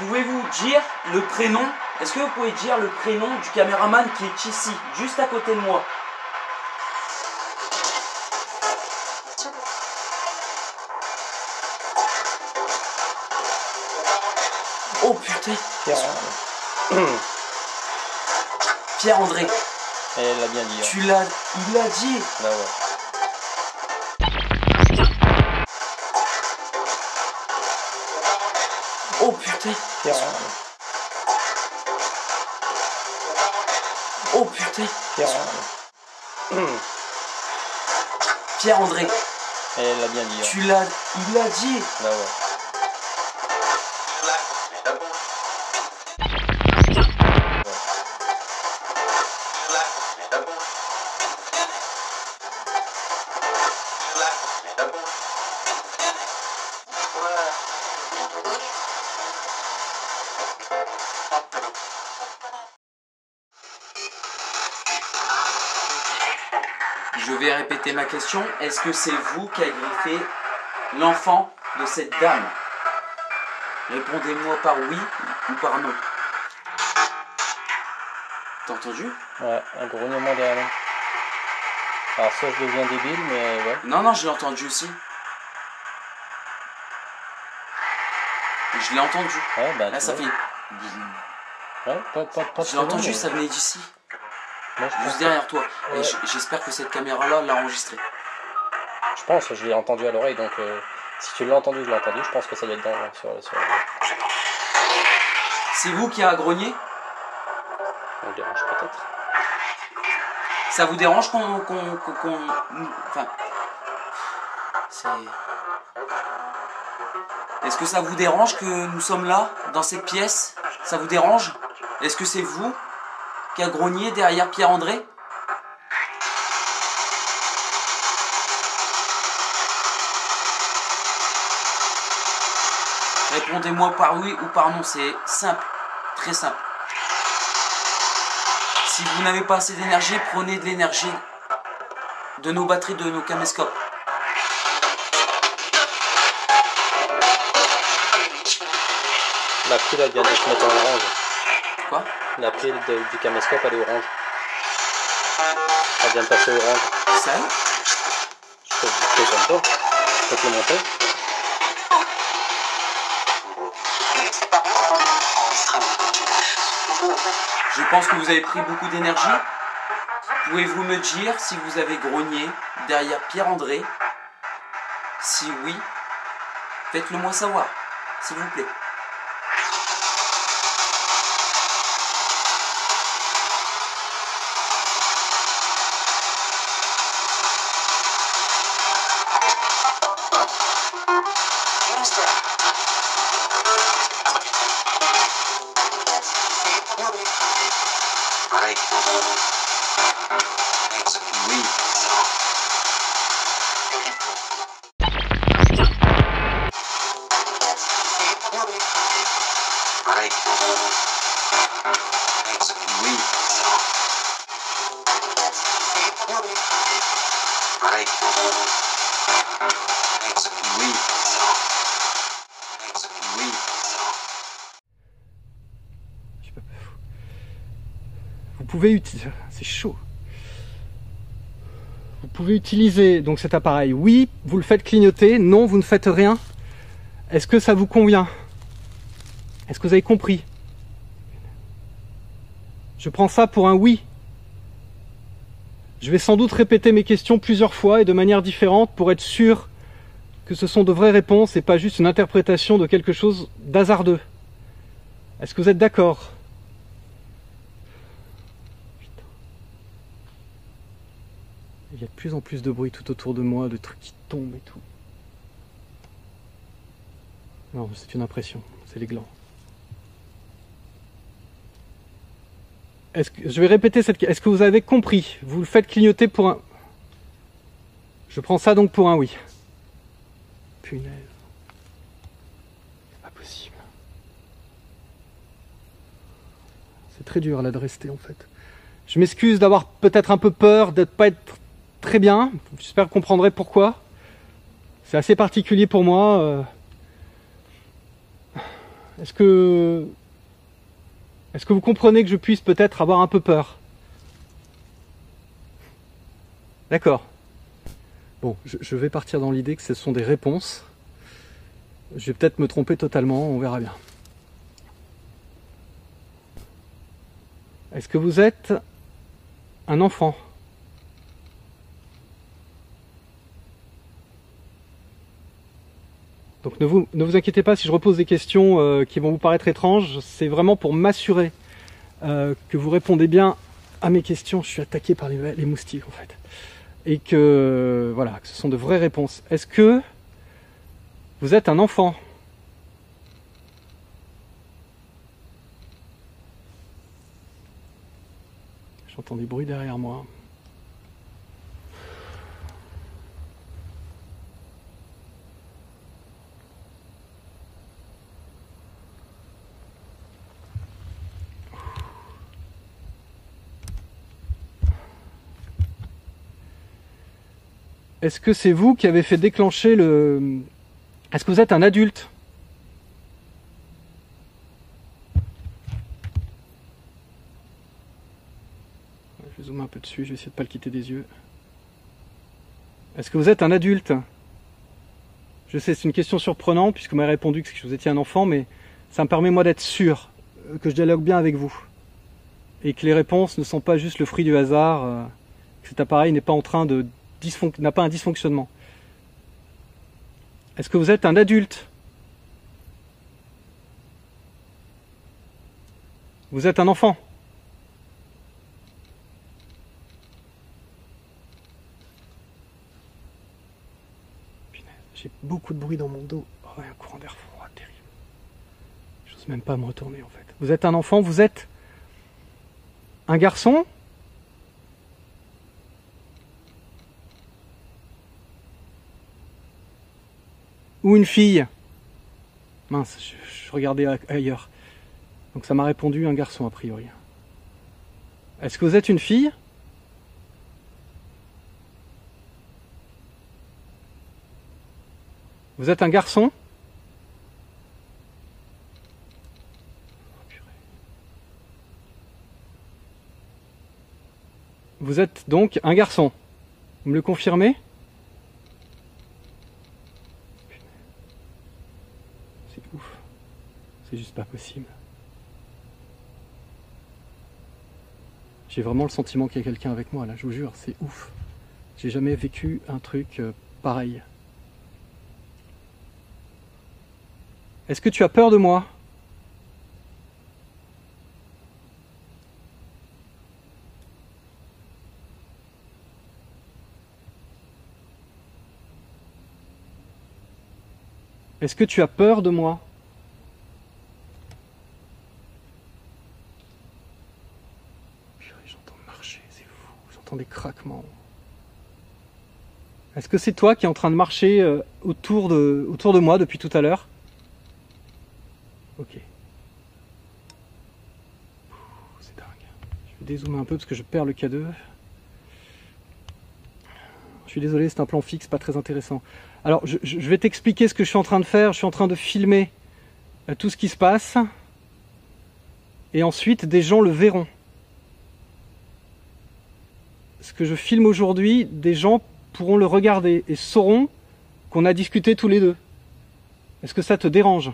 Pouvez-vous dire le prénom? Est-ce que vous pouvez dire le prénom du caméraman qui est ici, juste à côté de moi? Oh putain! Pierre-André. Elle l'a bien dit. Tu l'as... Il l'a dit. Bah ouais. Oh putain. Pierre-André. Oh putain. Pierre-André. Pierre-André. Elle l'a bien dit. Tu l'as... Il l'a dit. Bah ouais. Je vais répéter ma question. Est-ce que c'est vous qui avez griffé l'enfant de cette dame? Répondez-moi par oui ou par non. T'as entendu? Ouais, un grognement derrière nous. Alors soit je deviens débile, mais ouais. Non, non, je l'ai entendu aussi. Je l'ai entendu. Ouais, bah Là, tu ça vois. fait... Ouais, pas Je l'ai entendu, ça venait d'ici. Moi, je Juste pense derrière toi. Ouais. Et j'espère que cette caméra-là l'a enregistré. je l'ai entendu à l'oreille, donc si tu l'as entendu, je l'ai entendu, je pense que ça doit être dans, sur... C'est vous qui a grogné? On le dérange peut-être. Ça vous dérange qu'on... Enfin... C'est... Est-ce que ça vous dérange que nous sommes là, dans cette pièce? Ça vous dérange? Est-ce que c'est vous qui a grogné derrière Pierre-André? Répondez-moi par oui ou par non, c'est simple, très simple. Si vous n'avez pas assez d'énergie, prenez de l'énergie de nos batteries, de nos caméscopes. La pile elle vient de se mettre en orange. Quoi? La pile du caméscope elle est orange. Elle vient de passer orange. Sérieux? Je peux te bouger comme ça. Je peux te le monter. Je pense que vous avez pris beaucoup d'énergie. Pouvez-vous me dire si vous avez grogné derrière Pierre-André? Si oui, faites-le moi savoir, s'il vous plaît. Oui. Oui. Oui. Oui. Vous pouvez utiliser, c'est chaud. Vous pouvez utiliser donc cet appareil. Oui, vous le faites clignoter. Non, vous ne faites rien. Est-ce que ça vous convient? Est-ce que vous avez compris? Je prends ça pour un oui. Je vais sans doute répéter mes questions plusieurs fois et de manière différente pour être sûr que ce sont de vraies réponses et pas juste une interprétation de quelque chose d'hasardeux. Est-ce que vous êtes d'accord? Il y a de plus en plus de bruit tout autour de moi, de trucs qui tombent et tout. Non, c'est une impression, c'est les glands. Je vais répéter cette question. Est-ce que vous avez compris? Vous le faites clignoter pour un... Je prends ça donc pour un oui. Punaise. C'est pas possible. C'est très dur là de rester en fait. Je m'excuse d'avoir peut-être un peu peur, de ne pas être très bien. J'espère que vous comprendrez pourquoi. C'est assez particulier pour moi. Est-ce que vous comprenez que je puisse peut-être avoir un peu peur? D'accord. Bon, je vais partir dans l'idée que ce sont des réponses. Je vais peut-être me tromper totalement, on verra bien. Est-ce que vous êtes un enfant? Donc ne vous inquiétez pas si je repose des questions qui vont vous paraître étranges, c'est vraiment pour m'assurer que vous répondez bien à mes questions. Je suis attaqué par les moustiques en fait. Et que voilà, que ce sont de vraies réponses. Est-ce que vous êtes un enfant? J'entends des bruits derrière moi. Est-ce que c'est vous qui avez fait déclencher le... Est-ce que vous êtes un adulte? Je vais zoomer un peu dessus, je vais essayer de ne pas le quitter des yeux. Est-ce que vous êtes un adulte? Je sais, c'est une question surprenante puisque vous m'avez répondu que vous étiez un enfant, mais ça me permet moi d'être sûr que je dialogue bien avec vous. Et que les réponses ne sont pas juste le fruit du hasard, que cet appareil n'est pas en train de... n'a pas un dysfonctionnement. Est-ce que vous êtes un adulte? Vous êtes un enfant? J'ai beaucoup de bruit dans mon dos. Oh, un courant d'air froid, terrible. J'ose même pas me retourner en fait. Vous êtes un enfant, vous êtes un garçon? Ou une fille? Mince, je regardais ailleurs. Donc ça m'a répondu un garçon a priori. Est-ce que vous êtes une fille? Vous êtes un garçon? Vous êtes donc un garçon. Vous me le confirmez? C'est ouf. C'est juste pas possible. J'ai vraiment le sentiment qu'il y a quelqu'un avec moi là, je vous jure, c'est ouf. J'ai jamais vécu un truc pareil. Est-ce que tu as peur de moi? Est-ce que tu as peur de moi? J'entends marcher, c'est fou, j'entends des craquements. Est-ce que c'est toi qui es en train de marcher autour de moi depuis tout à l'heure? Ok. C'est dingue. Je vais dézoomer un peu parce que je perds le K2. Je suis désolé, c'est un plan fixe, pas très intéressant. Alors, je vais t'expliquer ce que je suis en train de faire. Je suis en train de filmer tout ce qui se passe. Et ensuite, des gens le verront. Ce que je filme aujourd'hui, des gens pourront le regarder et sauront qu'on a discuté tous les deux. Est-ce que ça te dérange ?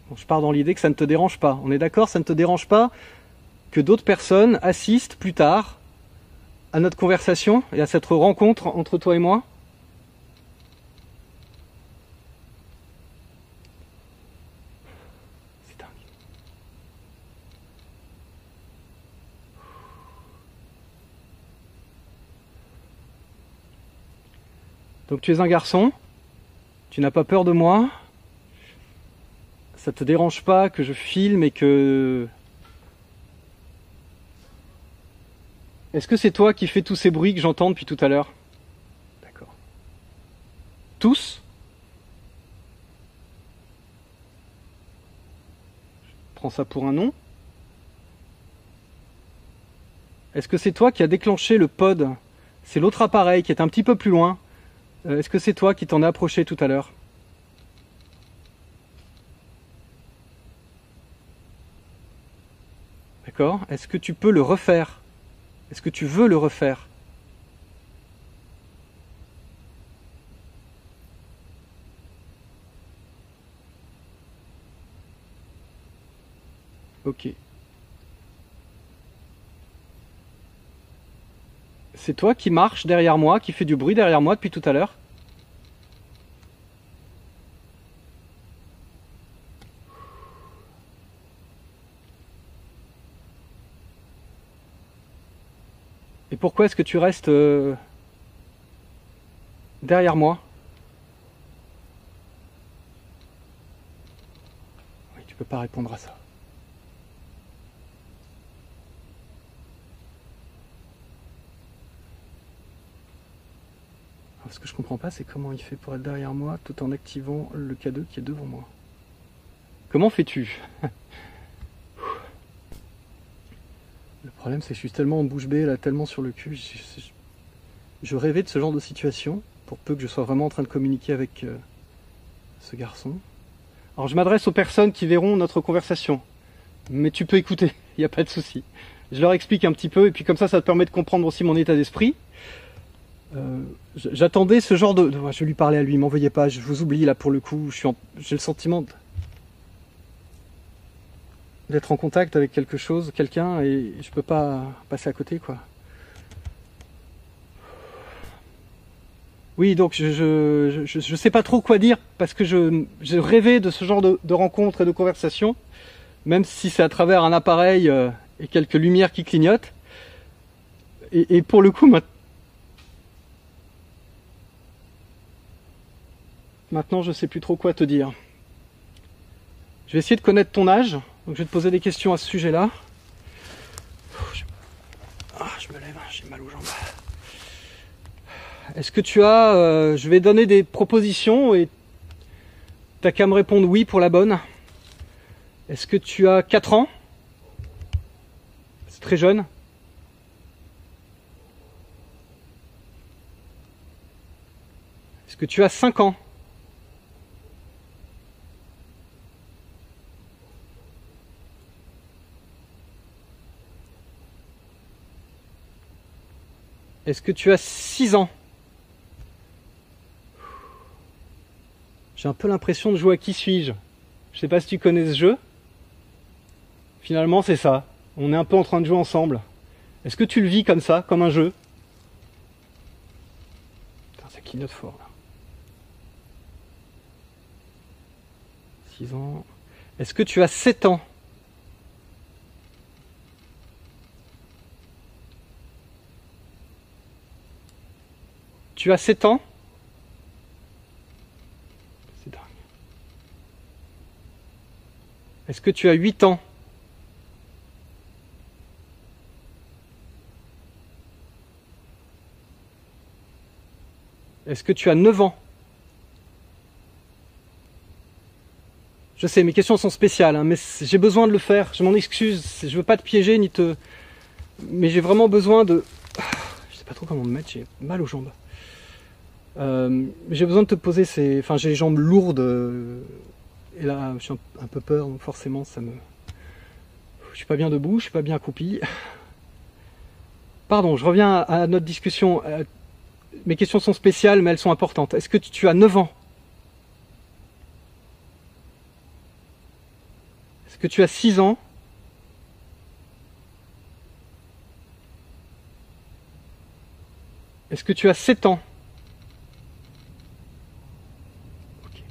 Bon, je pars dans l'idée que ça ne te dérange pas. On est d'accord, ça ne te dérange pas que d'autres personnes assistent plus tard à notre conversation et à cette rencontre entre toi et moi ? C'est dingue. Donc tu es un garçon, tu n'as pas peur de moi, ça te dérange pas que je filme et que... Est-ce que c'est toi qui fais tous ces bruits que j'entends depuis tout à l'heure ? D'accord. Tous ? Je prends ça pour un nom. Est-ce que c'est toi qui as déclenché le pod? C'est l'autre appareil qui est un petit peu plus loin. Est-ce que c'est toi qui t'en as approché tout à l'heure? D'accord? Est-ce que tu peux le refaire? Est-ce que tu veux le refaire? Ok. C'est toi qui marche derrière moi, qui fait du bruit derrière moi depuis tout à l'heure? Et pourquoi est-ce que tu restes derrière moi? Oui, tu peux pas répondre à ça. Alors, ce que je comprends pas, c'est comment il fait pour être derrière moi tout en activant le K2 qui est devant moi. Comment fais-tu? Le problème, c'est que je suis tellement en bouche bée, là, tellement sur le cul. Je rêvais de ce genre de situation, pour peu que je sois vraiment en train de communiquer avec ce garçon. Alors, je m'adresse aux personnes qui verront notre conversation. Mais tu peux écouter, il n'y a pas de souci. Je leur explique un petit peu, et puis comme ça te permet de comprendre aussi mon état d'esprit. J'attendais ce genre de... Je vais lui parler à lui, m'en veuillez pas, je vous oublie là pour le coup. J'ai le sentiment d'être en contact avec quelque chose, quelqu'un, et je peux pas passer à côté, quoi. Oui, donc je sais pas trop quoi dire, parce que je rêvais de ce genre de rencontres et de conversations, même si c'est à travers un appareil et quelques lumières qui clignotent. Et pour le coup, maintenant je sais plus trop quoi te dire. Je vais essayer de connaître ton âge, donc je vais te poser des questions à ce sujet-là. Je me lève, j'ai mal aux jambes. Est-ce que tu as... je vais donner des propositions et t'as qu'à me répondre oui pour la bonne. Est-ce que tu as 4 ans? C'est très jeune. Est-ce que tu as 5 ans? Est-ce que tu as 6 ans? J'ai un peu l'impression de jouer à Qui suis-je? Je sais pas si tu connais ce jeu. Finalement, c'est ça. On est un peu en train de jouer ensemble. Est-ce que tu le vis comme ça, comme un jeu? Putain, ça clignote fort, là. 6 ans. Est-ce que tu as 7 ans? Tu as 7 ans? C'est dingue. Est-ce que tu as 8 ans? Est-ce que tu as 9 ans? Je sais, mes questions sont spéciales, hein, mais j'ai besoin de le faire. Je m'en excuse, je veux pas te piéger ni te... Mais j'ai vraiment besoin de... Je sais pas trop comment me mettre, j'ai mal aux jambes. J'ai besoin de te poser ces... Enfin, j'ai les jambes lourdes. Et là, je suis un peu peur, donc forcément, ça me... Je suis pas bien debout, je suis pas bien accroupi. Pardon, je reviens à notre discussion. Mes questions sont spéciales, mais elles sont importantes. Est-ce que tu as 9 ans? Est-ce que tu as 6 ans? Est-ce que tu as 7 ans? Okay.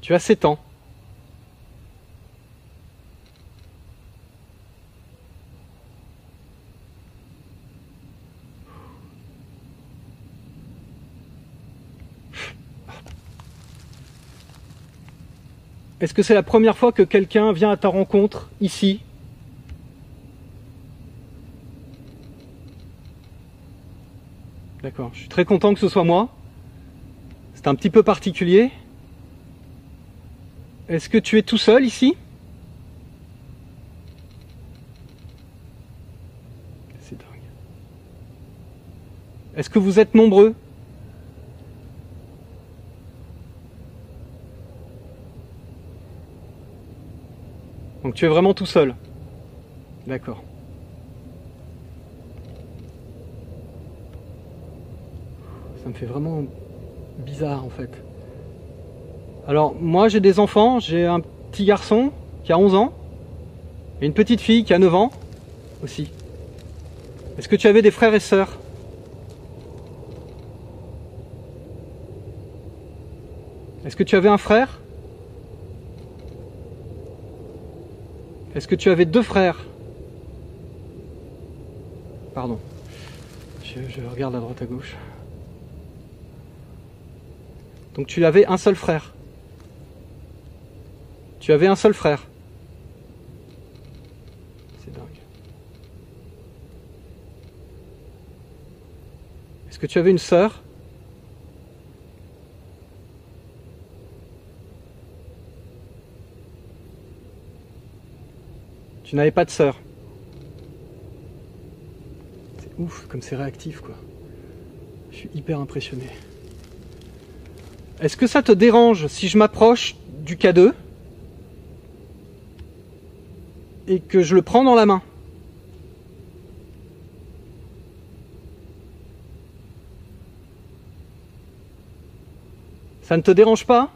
Tu as 7 ans. Est-ce que c'est la première fois que quelqu'un vient à ta rencontre, ici? D'accord, je suis très content que ce soit moi. C'est un petit peu particulier. Est-ce que tu es tout seul ici? Est-ce que vous êtes nombreux? Donc tu es vraiment tout seul? D'accord. Ça me fait vraiment bizarre en fait. Alors moi j'ai des enfants, j'ai un petit garçon qui a 11 ans et une petite fille qui a 9 ans aussi. Est-ce que tu avais des frères et sœurs? Est-ce que tu avais un frère? Est-ce que tu avais 2 frères? Pardon. Je regarde à droite à gauche. Donc tu avais un seul frère. Tu avais un seul frère. C'est dingue. Est-ce que tu avais une sœur? Tu n'avais pas de sœur. C'est ouf, comme c'est réactif, quoi. Je suis hyper impressionné. Est-ce que ça te dérange si je m'approche du K2 et que je le prends dans la main? Ça ne te dérange pas?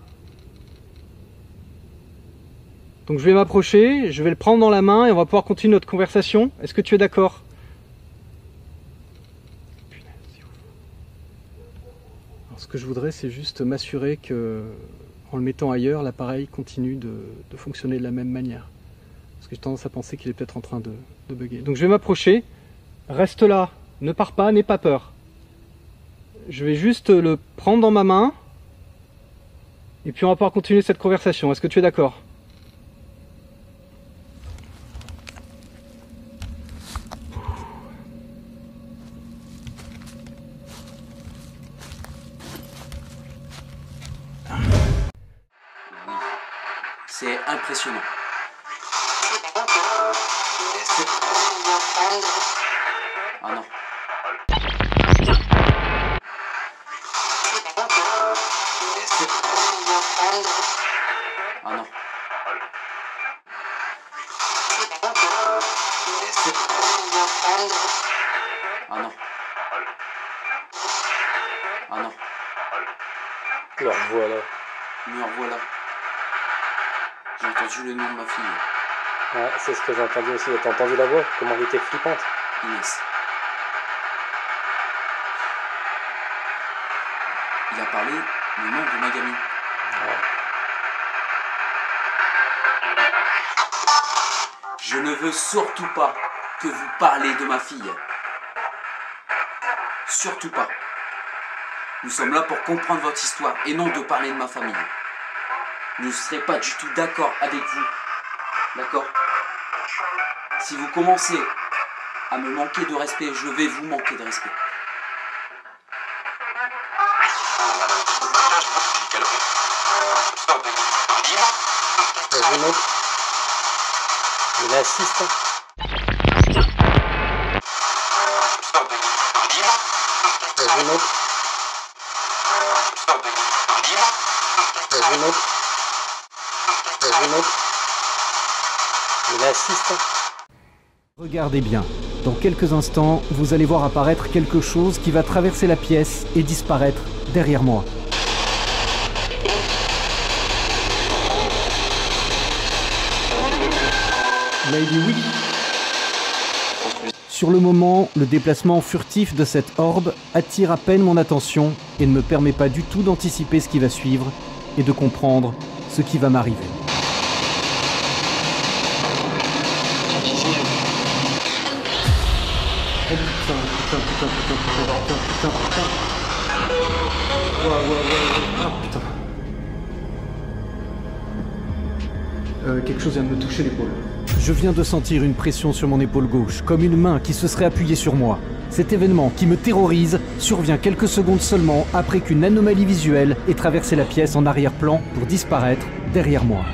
Donc je vais m'approcher, je vais le prendre dans la main et on va pouvoir continuer notre conversation. Est-ce que tu es d'accord? Alors ce que je voudrais, c'est juste m'assurer que, en le mettant ailleurs, l'appareil continue de fonctionner de la même manière. Parce que j'ai tendance à penser qu'il est peut-être en train de bugger. Donc je vais m'approcher, reste là, ne pars pas, n'aie pas peur. Je vais juste le prendre dans ma main et puis on va pouvoir continuer cette conversation. Est-ce que tu es d'accord? C'est impressionnant. Ah non. Ah non. Ah non. Ah non. Alors voilà. Me revoilà. J'ai entendu le nom de ma fille. Ouais, c'est ce que j'ai entendu aussi. T'as entendu la voix? Comment elle était flippante? Inès. Il a parlé le nom de ma gamine. Ouais. Je ne veux surtout pas que vous parlez de ma fille. Surtout pas. Nous sommes là pour comprendre votre histoire et non de parler de ma famille. Je ne serai pas du tout d'accord avec vous. D'accord? Si vous commencez à me manquer de respect, je vais vous manquer de respect. Vas-y, monte. Il assiste. Vas-y, monte. Vas-y, monte. Vas-y, monte. Il assiste. Regardez bien. Dans quelques instants, vous allez voir apparaître quelque chose qui va traverser la pièce et disparaître derrière moi. Lady, oui. Sur le moment, le déplacement furtif de cette orbe attire à peine mon attention et ne me permet pas du tout d'anticiper ce qui va suivre et de comprendre ce qui va m'arriver. Oh putain. Ah putain. Quelque chose vient de me toucher l'épaule. Je viens de sentir une pression sur mon épaule gauche, comme une main qui se serait appuyée sur moi. Cet événement qui me terrorise survient quelques secondes seulement après qu'une anomalie visuelle ait traversé la pièce en arrière-plan pour disparaître derrière moi.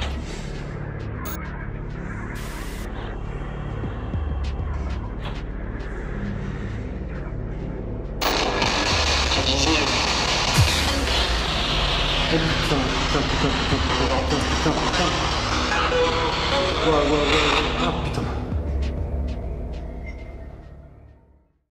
Putain. Ouais. Ah putain.